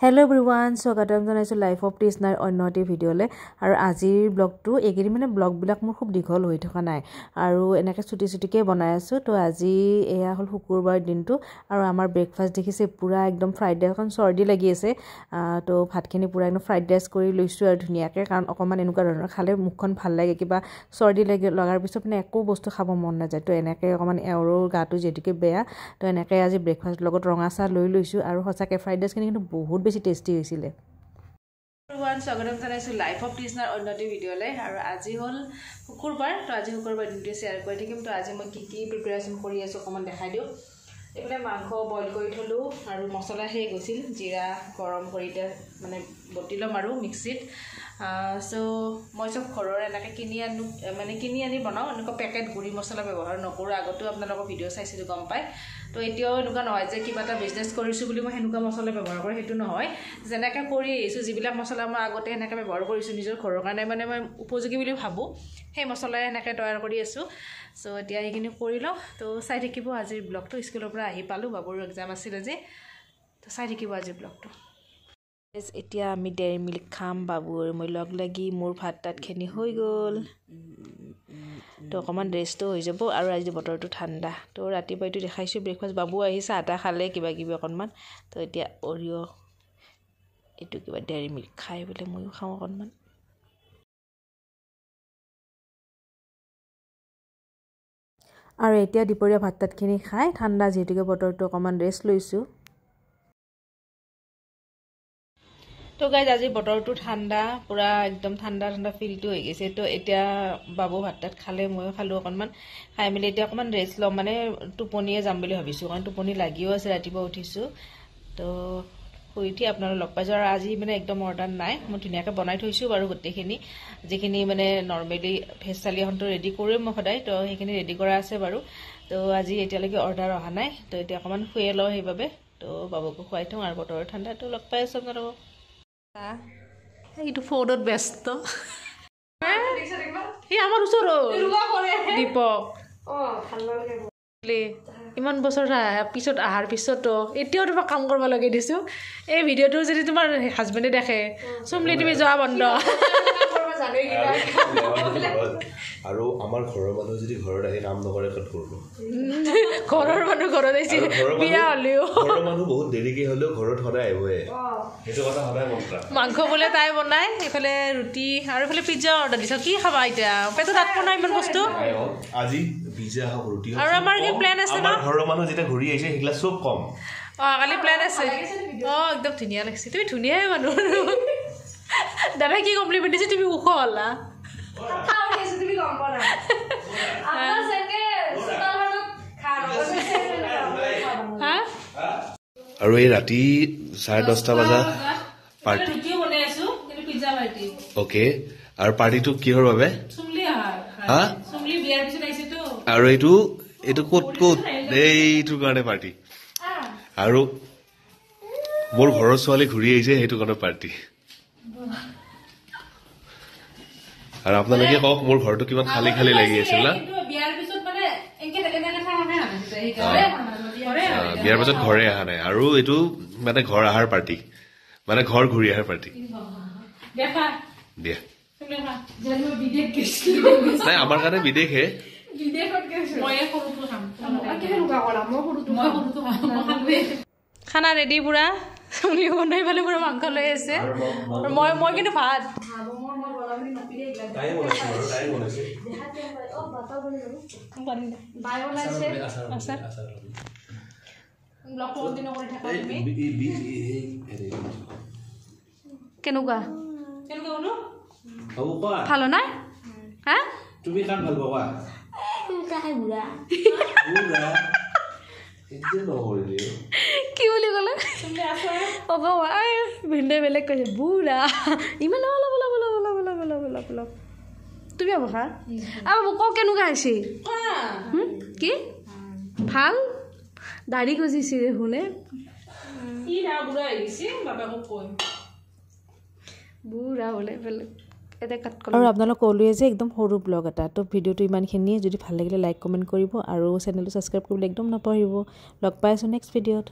Hello everyone, so welcome to Life of Tisnar অন্যটি ভিডিওলে আৰু আজিৰ ব্লগটো এগেৰি মানে ব্লগ বিলাক মোৰ খুব দীঘল হৈ থকা নাই আৰু এনেকৈ ছুটি বনাই আছো তো আজি এয়া হল শুকুৰবাৰ দিনটো আৰু আমাৰ ব্ৰেকফাষ্ট দেখিছে পুৰা একদম ফ্ৰাইড ৰাইচ এখন চৰ্দি লাগি আছে তো ভাতখিনি পুৰা একদম ফ্ৰাইড ৰাইচ কৰি লৈছো আৰু ধুনিয়াকৈ কাৰণ অকমান এনেকুৱা ধৰণৰ খালে মুখখন ভাল লাগে কিবা চৰ্দি লগাৰ পিছত মানে একো বস্তু খাব মন নাযায় তো এনেকৈ অকমান এওৰো গাটো যেটিকে বেয়া তো এনেকৈ আজি ব্ৰেকফাষ্ট লগত ৰঙা চাহ লৈ লৈছো আৰু সঁচাকৈ ফ্ৰাইড ৰাইচখিনি কিন্তু বহুত বেছি টেষ্টি হৈছিলে everyone স্বাগতম জনাইছো লাইফ অফ টিছনাৰ অন্যটি ভিডিওলে আৰু আজি হল শুকুৰবাৰ তো আজি শুকুৰবাৰ দিনটো শেয়াৰ কৰি থাকিম তো আজি মই কি প্ৰিপাৰেচন কৰি আছো অকমান দেখাই দিও এফালে মাংস বইল কৰি থলো আৰু মছলা হে গৈছিল জিৰা গৰম কৰি মানে বটি লম আৰু মিক্সিত সো মই সব ঘৰৰ এনেকৈ কিনি আনি বনাও এনেকৈ পেকেট গুড়ি মছলা ব্যৱহাৰ নকৰো আগতো আপোনালোকৰ ভিডিও চাইছিলো গম পাই তো এতিয়াও এনেকুৱা নহয় যে কিবা এটা বিজনেছ কৰিছো বুলি মই হেনুকা মছলা ব্যৱহাৰ কৰোঁ হেতু নহয় যেনেকৈ কৰি আহিছো যিবিলাক মছলা মই আগতে এনেকৈ ব্যৱহাৰ কৰিছো নিজৰ ঘৰৰ কাৰণে মানে মই উপযোগী বুলি ভাবো সেই মছলা এনেকৈ তৈয়াৰ কৰি আছো সো এতিয়া এইখিনি কৰি লও তো চাই থাকিব আজিৰ ব্লগটো স্কুলৰ পৰা আহি পালো বাবুৰ এক্সাম আছিল আজি তো চাই থাকিব আজিৰ ব্লগটো এতিয়া আমি ডেইৰী মিল্ক খাম বাবু আৰু মই লগ লাগি মোৰ ভাত তাতখিনি হৈ গ'ল তো অকমান ৰেষ্টও হৈ যাব আৰু আজি বতৰটো ঠাণ্ডা তো ৰাতিপুৱা এইটো দেখাইছো ব্ৰেকফাষ্ট বাবু আহিছে আটা খালে কিবা কিবি অকনমান তো এতিয়া অৰিও এইটো কিবা ডেইৰী মিল্ক খাই বলে মইও খাওঁ অকনমান আৰু এতিয়া দুপৰীয়া ভাত তাতখিনি খাই ঠাণ্ডা যেটিকে বতৰটো অকমান ৰেষ্ট লৈছো তো গাইজ আজি বতৰটো ঠাণ্ডা পুৰা একদম ঠাণ্ডা ফিলটো হৈ গৈছে তো এতিয়া বাবু ভাত তাত খালে ময়ো খালো অকনমান খাই মেলি এতিয়া অকমান ৰেষ্ট লম মানে টোপনিয়ে যাম বুলি ভাবিছো কাৰণ টোপনি লাগিও আছে ৰাতিপুৱা উঠিছো তো শুই উঠি আপোনালোক লগ পাইছো আৰু আজি মানে একদম অৰ্ডাৰ নাই মই ধুনীয়াকৈ বনাই থৈছো বাৰু গোটেইখিনি যিখিনি মানে নৰ্মেলি ভেজ থালি এখনটো ৰেডি কৰিম মই সদায় তো সেইখিনি ৰেডি কৰা আছে বাৰু তো আজি এতিয়ালৈকে অৰ্ডাৰ অহা নাই তো এতিয়া অকমান শুয়ে লওঁ সেইবাবে তো বাবুকো খুৱাই থওঁ আৰু বতৰ ঠাণ্ডা তো লগ পাই আছো আপোনালোকক এইটো ফোনত ব্যস্ত এই আমাৰ ওচৰৰ দীপক ইমান বছৰ পিছত আহাৰ পিছতো এতিয়াও তোমাক কাম কৰিব লগাই দিছো এই ভিডিঅ'টো যদি তোমাৰ হাজবেণ্ডে দেখে চুমলি তুমি যোৱা বন্ধ আৰু আমাৰ ঘৰৰ মানুহ যদি ঘৰত আহি নাম নকৰে কত কৰিব ঘৰৰ মানুহ ঘৰত আহিছে বিয়া হলেও ঘৰৰ মানুহ বহুত দেৰিকে হলেও ঘৰত সদায় আহিবয়ে সেইটো কথা সদায় মন্ত্ৰা মাংস বোলে তাই বনাই এফালে ৰুটি আৰু এফালে পিজ্জা অৰ্ডাৰ দিছ কি খাবা এতিয়া পেটত আটক নাই ইমান বস্তু আজি পিজ্জা হওক ৰুটি হওক আৰু আমাৰ কি প্ল্যান আছে না ঘৰৰ মানুহ যেটা ঘূৰি আহিছে হিলা সব কম কালি প্ল্যান আছে একদম ধুনীয়া লাগিছে তুমি ধুনীয়াই মানুহ দাদা কি কমপ্লিমেন্ট দিছে তুমি উখ হলা আৰু এই ৰাতি 10:30 বজা পাৰ্টি ওকে আৰু পাৰ্টিটো কিহৰ বাবে আৰু এইটো ক'ত এইটোৰ কাৰণে পাৰ্টি আৰু মোৰ ঘৰৰ ছোৱালী ঘূৰি আহিছে সেইটো কাৰণে পাৰ্টি আৰু আপোনালোকে কওক মোৰ ঘৰটো কিমান খালি খালি লাগি আছিল না বিয়াৰ পিছত ঘৰে অহা নাই আৰু এইটো মানে ঘৰ আহাৰ পাৰ্টি মানে ঘৰ ঘূৰি আহাৰ পাৰ্টি দিয়া নাই আমাৰ কাৰণে বিদেশে খানা ৰেডি পুৰা বনাই পেলাই পুৰা মাংস লৈ আছে মই কিন্তু ভাত কেনেকুৱা ভালো নাই হা তুমি কাম ভাল পাবা কি বুলি ক'লে ভিন্দাই বেলেগ কৈছে বুঢ়া ইমান অলপ তুমি হ'ব খা আৰু ক কেনেকুৱা হৈছে কি ভাল দাড়ি গজিছে শুনে বুঢ়া বোলে বেলেগ আৰু আপোনালোক ক'লোৱে যে একদম সৰু ব্লগ এটা তো ভিডিঅ'টো ইমানখিনিয়ে যদি ভাল লাগিলে লাইক কমেণ্ট কৰিব আৰু চেনেলটো ছাবস্ক্ৰাইব কৰিবলৈ একদম নাপাহৰিব লগ পাই আছোঁ নেক্সট ভিডিঅ'ত